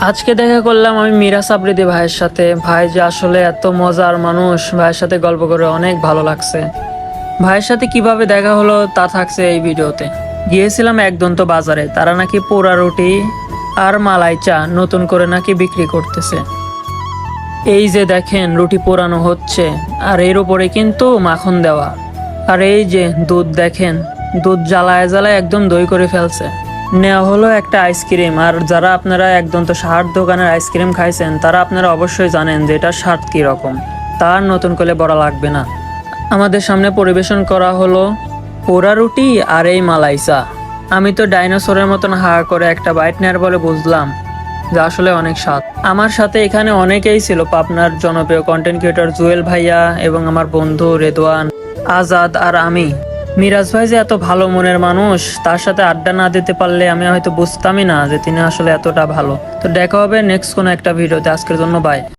আজকে দেখা করলাম আমি মিরাজ আফ্রিদি ভাইয়ের সাথে। ভাই যে আসলে এত মজার মানুষ, ভাইয়ের সাথে গল্প করে অনেক ভালো লাগছে। ভাইয়ের সাথে কিভাবে দেখা হলো তা থাকছে এই ভিডিওতে। গিয়েছিলাম একদন্ত বাজারে, তারা নাকি পোড়া রুটি আর মালাই চা নতুন করে নাকি বিক্রি করতেছে। এই যে দেখেন রুটি পোড়ানো হচ্ছে, আর এর উপরে কিন্তু মাখন দেওয়া। আর এই যে দুধ দেখেন, দুধ জ্বালায় জ্বালায় একদম দই করে ফেলছে। নেওয়া হলো একটা আইসক্রিম। আর যারা আপনারা একদন্ত সাহার দোকানের আইসক্রিম খাইছেন তারা আপনারা অবশ্যই জানেন যে এটার স্বাদ কীরকম, তার নতুন করে বলা লাগবে না। আমাদের সামনে পরিবেশন করা হলো পোড়া রুটি আর এই মালাই চা। আমি তো ডাইনোসরের মতন হা করে একটা বাইট নেয়ার পরে বুঝলাম যা আসলে অনেক স্বাদ। আমার সাথে এখানে অনেকেই ছিল, পাবনার জনপ্রিয় কন্টেন্ট ক্রিয়েটর জুয়েল ভাইয়া এবং আমার বন্ধু রেদওয়ান, আজাদ আর আমি। মিরাজ ভাই যে এত ভালো মনের মানুষ, তার সাথে আড্ডা না দিতে পারলে আমি হয়তো বুঝতামই না যে তিনি আসলে এতটা ভালো। তো দেখা হবে নেক্সট কোনো একটা ভিডিওতে। আজকের জন্য বাই।